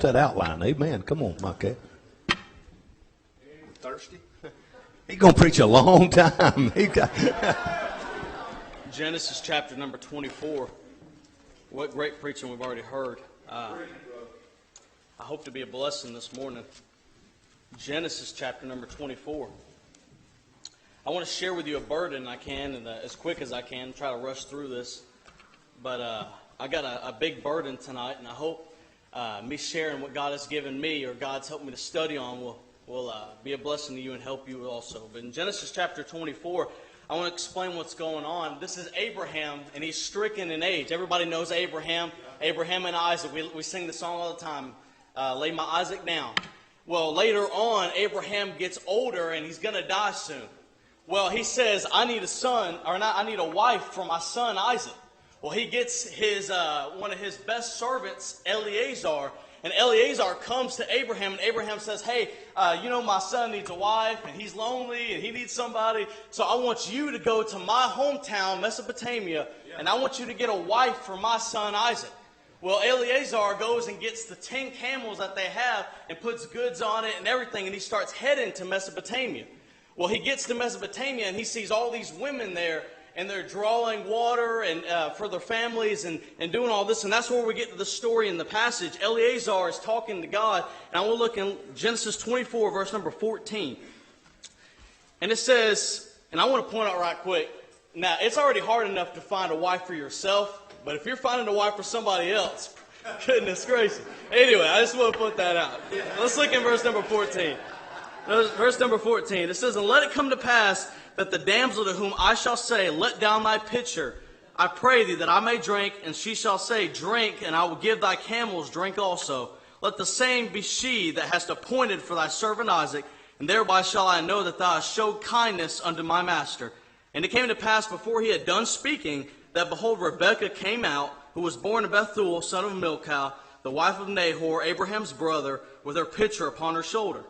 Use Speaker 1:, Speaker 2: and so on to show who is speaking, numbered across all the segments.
Speaker 1: want that outline. Amen. Come on, Micaiah.
Speaker 2: Thirsty?
Speaker 1: He's going to preach a long time.
Speaker 2: Genesis chapter number 24. What great preaching we've already heard. I hope to be a blessing this morning. Genesis chapter number 24. I want to share with you a burden I can, and as quick as I can, try to rush through this. But I got a big burden tonight, and I hope me sharing what God has given me or God's helped me to study on will be a blessing to you and help you also. But in Genesis chapter 24, I want to explain what's going on. This is Abraham, and he's stricken in age. Everybody knows Abraham. Abraham and Isaac. We sing the song all the time, Lay My Isaac Down. Well, later on, Abraham gets older, and he's going to die soon. Well, he says, I need a wife for my son Isaac. Well, he gets his one of his best servants, Eleazar, and Eleazar comes to Abraham, and Abraham says, hey, my son needs a wife, and he's lonely, and he needs somebody, so I want you to go to my hometown, Mesopotamia, and I want you to get a wife for my son Isaac. Well, Eleazar goes and gets the 10 camels that they have and puts goods on it and everything, and he starts heading to Mesopotamia. Well, he gets to Mesopotamia, and he sees all these women there, and they're drawing water and for their families and doing all this. And that's where we get to the story in the passage. Eleazar is talking to God. And I will look in Genesis 24, verse number 14. And it says, and I want to point out right quick, now, it's already hard enough to find a wife for yourself. But if you're finding a wife for somebody else, goodness gracious. Anyway, I just want to put that out. Let's look in verse number 14. Verse number 14. It says, and let it come to pass that the damsel to whom I shall say, let down thy pitcher, I pray thee that I may drink, and she shall say, drink, and I will give thy camels drink also. Let the same be she that hast appointed for thy servant Isaac, and thereby shall I know that thou hast showed kindness unto my master. And it came to pass before he had done speaking, that behold, Rebekah came out, who was born of Bethuel, son of Milcah, the wife of Nahor, Abraham's brother, with her pitcher upon her shoulder.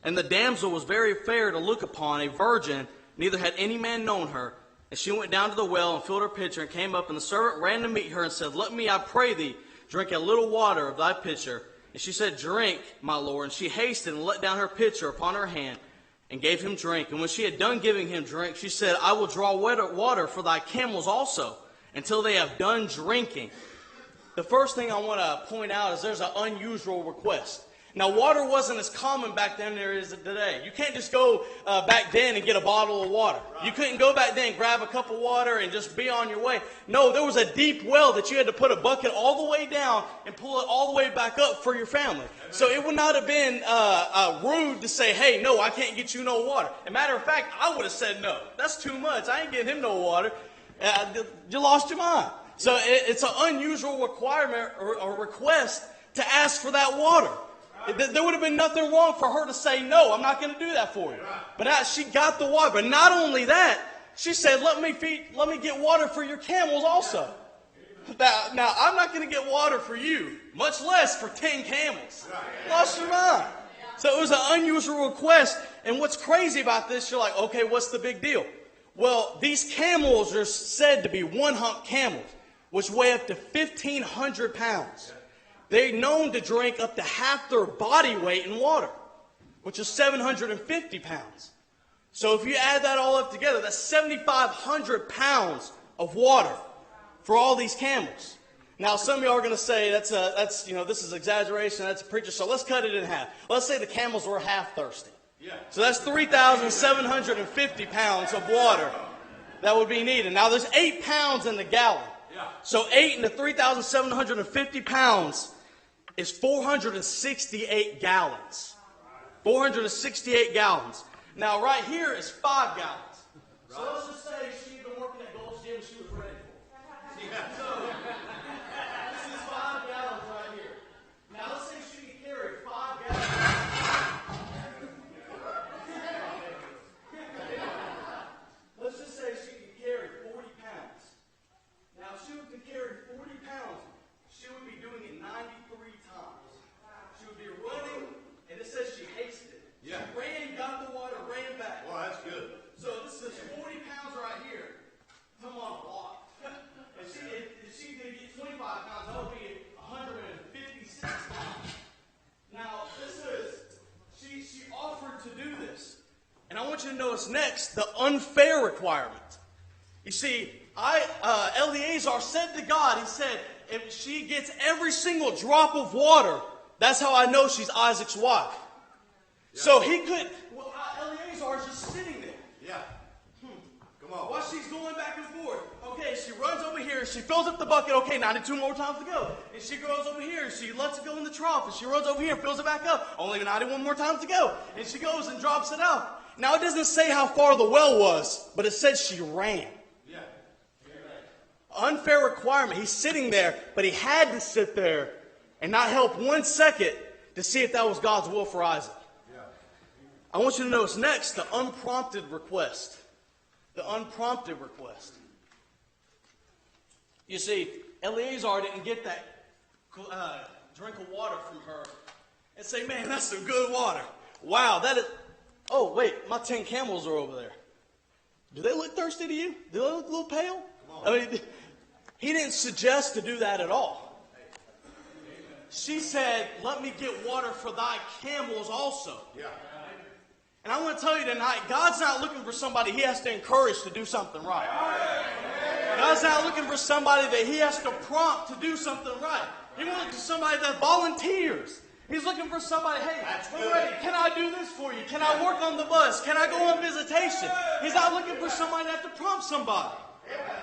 Speaker 2: And the damsel was very fair to look upon, a virgin, neither had any man known her. And she went down to the well and filled her pitcher and came up. And the servant ran to meet her and said, let me, I pray thee, drink a little water of thy pitcher. And she said, drink, my lord. And she hasted and let down her pitcher upon her hand and gave him drink. And when she had done giving him drink, she said, I will draw water for thy camels also, until they have done drinking. The first thing I want to point out is there's an unusual request. Now, water wasn't as common back then as it is today. You can't just go back then and get a bottle of water. You couldn't go back then and grab a cup of water and just be on your way. No, there was a deep well that you had to put a bucket all the way down and pull it all the way back up for your family. So it would not have been rude to say, hey, no, I can't get you no water. As a matter of fact, I would have said no. That's too much. I ain't getting him no water. You lost your mind. So it's an unusual requirement or request to ask for that water. There would have been nothing wrong for her to say, no, I'm not going to do that for you. But she got the water. But not only that, she said, let me get water for your camels also. Now, I'm not going to get water for you, much less for 10 camels. Lost your mind. So it was an unusual request. And what's crazy about this, you're like, okay, what's the big deal? Well, these camels are said to be one-hump camels, which weigh up to 1,500 pounds. They're known to drink up to half their body weight in water, which is 750 pounds. So if you add that all up together, that's 7,500 pounds of water for all these camels. Now, some of you are going to say this is exaggeration, that's a preacher. So let's cut it in half. Let's say the camels were half thirsty. So that's 3,750 pounds of water that would be needed. Now, there's 8 pounds in the gallon. So 8 into 3,750 pounds is 468 gallons. 468 gallons. Now, right here is 5 gallons. So let's just say she'd been working at Gold's Gym and she was ready for it. So this is 5 gallons right here. Now, let's say she could carry 5 gallons. Let's just say she could carry 40 pounds. Now, if she could carry 40 pounds, she would be doing it 93 times. She would be running, and it says she hasted. Yeah. She ran, got the water, ran back.
Speaker 3: Well, that's good.
Speaker 2: So this is 40 pounds right here. Come on, walk. And want you to notice next the unfair requirement. You see, Eleazar said to God, he said, if she gets every single drop of water, that's how I know she's Isaac's wife. Yeah. So he could, Eleazar is just sitting there.
Speaker 1: Yeah. Come on.
Speaker 2: While she's going back and forth. Okay, she runs over here, she fills up the bucket, okay, 92 more times to go. And she goes over here, and she lets it go in the trough, and she runs over here and fills it back up. Only 91 more times to go. And she goes and drops it out. Now, it doesn't say how far the well was, but it said she ran.
Speaker 1: Yeah.
Speaker 2: Unfair requirement. He's sitting there, but he had to sit there and not help 1 second to see if that was God's will for Isaac.
Speaker 1: Yeah.
Speaker 2: I want you to notice next the unprompted request. The unprompted request. You see, Eleazar didn't get that drink of water from her and say, man, that's some good water. Wow, that is... Oh, wait, my 10 camels are over there. Do they look thirsty to you? Do they look a little pale? I mean, he didn't suggest to do that at all. She said, let me get water for thy camels also.
Speaker 1: Yeah.
Speaker 2: And I want to tell you tonight, God's not looking for somebody he has to encourage to do something right. God's not looking for somebody that he has to prompt to do something right. He wants somebody that volunteers. He's looking for somebody, hey, can I do this for you? Can I work on the bus? Can I go on visitation? He's not looking for somebody to have to prompt somebody.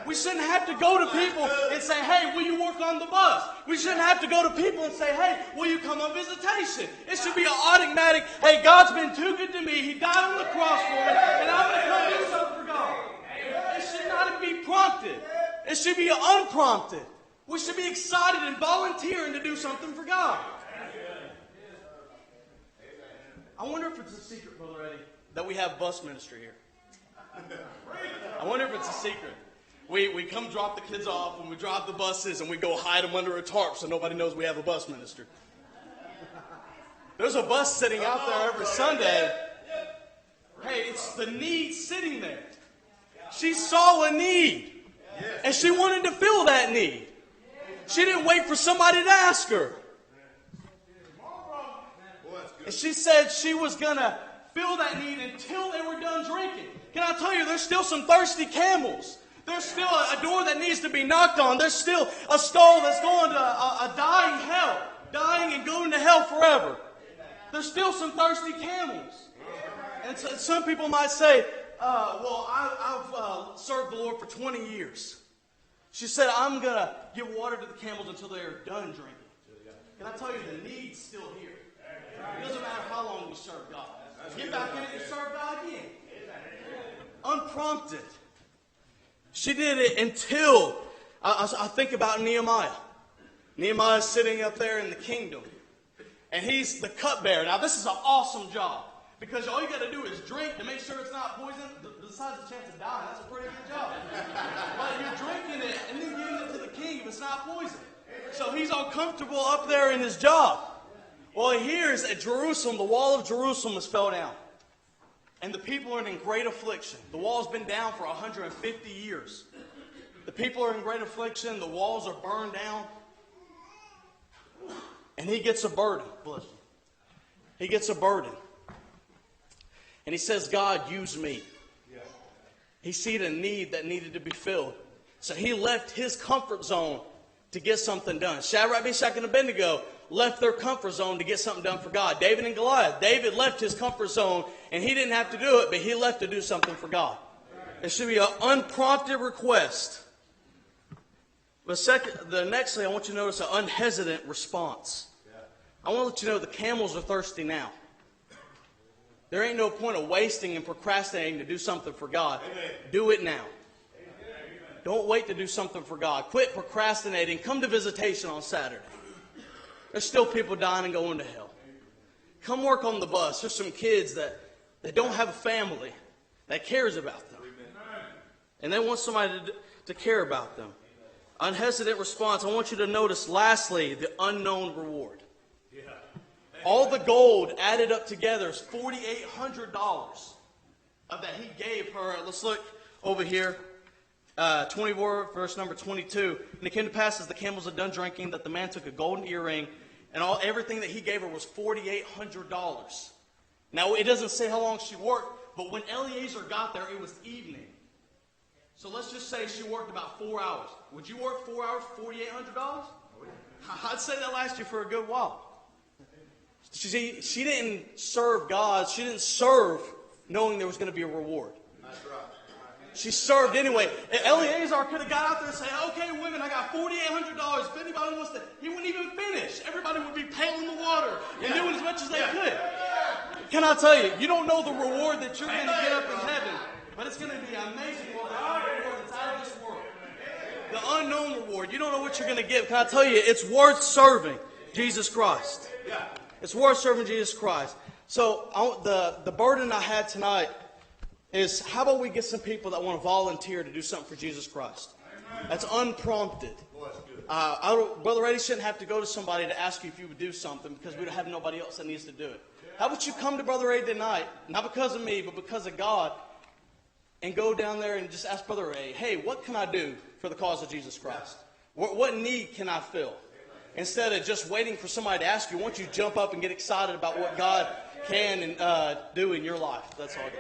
Speaker 2: We shouldn't have to go to people and say, hey, will you work on the bus? We shouldn't have to go to people and say, hey, will you come on visitation? It should be an automatic, hey, God's been too good to me. He died on the cross for me, and I'm going to come do something for God. It should not be prompted. It should be unprompted. We should be excited and volunteering to do something for God. I wonder if it's a secret, Brother Eddie, that we have bus ministry here. I wonder if it's a secret. We come drop the kids off and we drop the buses and we go hide them under a tarp so nobody knows we have a bus ministry. There's a bus sitting out there every Sunday. Hey, it's the need sitting there. She saw a need and she wanted to fill that need. She didn't wait for somebody to ask her. And she said she was going to fill that need until they were done drinking. Can I tell you, there's still some thirsty camels. There's still a door that needs to be knocked on. There's still a soul that's going to a dying hell, dying and going to hell forever. There's still some thirsty camels. And so, some people might say, well, I've served the Lord for 20 years. She said, I'm going to give water to the camels until they are done drinking. Can I tell you, the need's still here. It doesn't matter how long you serve God. Get back in it and serve God again. Unprompted. She did it until, I think about Nehemiah. Nehemiah's sitting up there in the kingdom. And he's the cupbearer. Now this is an awesome job. Because all you got to do is drink to make sure it's not poison. Besides the chance of dying, that's a pretty good job. But you're drinking it and then giving it to the king if it's not poison. So he's all comfortable up there in his job. Well, he hears at Jerusalem, the wall of Jerusalem has fell down. And the people are in great affliction. The wall's been down for 150 years. The people are in great affliction. The walls are burned down. And he gets a burden. Bless him. He gets a burden. And he says, God, use me. He seen a need that needed to be filled. So he left his comfort zone to get something done. Shadrach, Meshach, and Abednego left their comfort zone to get something done for God. David and Goliath. David left his comfort zone, and he didn't have to do it, but he left to do something for God. It should be an unprompted request. But the next thing I want you to notice an unhesitant response. I want to let you know the camels are thirsty now. There ain't no point of wasting and procrastinating to do something for God. Amen. Do it now. Amen. Don't wait to do something for God. Quit procrastinating. Come to visitation on Saturday. There's still people dying and going to hell. Come work on the bus. There's some kids that don't have a family that cares about them. And they want somebody to care about them. Unhesitant response. I want you to notice, lastly, the unknown reward. All the gold added up together is $4,800 that he gave her. Let's look over here. 24, verse number 22. And it came to pass as the camels had done drinking that the man took a golden earring, and everything that he gave her was $4,800. Now, it doesn't say how long she worked, But when Eliezer got there, it was evening. So let's just say she worked about 4 hours. Would you work 4 hours for $4,800? I'd say that lasts you for a good while. She didn't serve God. She didn't serve knowing there was going to be a reward.
Speaker 1: That's right.
Speaker 2: She served anyway. Eliezer could have got out there and said, okay, women, I got $4,800. If anybody wants to, he wouldn't even finish. Everybody would be paling the water and doing as much as they could. Can I tell you, you don't know the reward that you're going to get up in heaven, but it's going to be an amazing reward that's out of this world. The unknown reward. You don't know what you're going to get. Can I tell you, it's worth serving Jesus Christ. It's worth serving Jesus Christ. So the burden I had tonight is, how about we get some people that want to volunteer to do something for Jesus Christ? That's unprompted. Brother Eddie shouldn't have to go to somebody to ask you if you would do something, because we don't have nobody else that needs to do it. How about you come to Brother Eddie tonight, not because of me, but because of God, and go down there and just ask Brother Eddie, hey, what can I do for the cause of Jesus Christ? What need can I fill? Instead of just waiting for somebody to ask you, why don't you jump up and get excited about what God can and do in your life? That's all I got.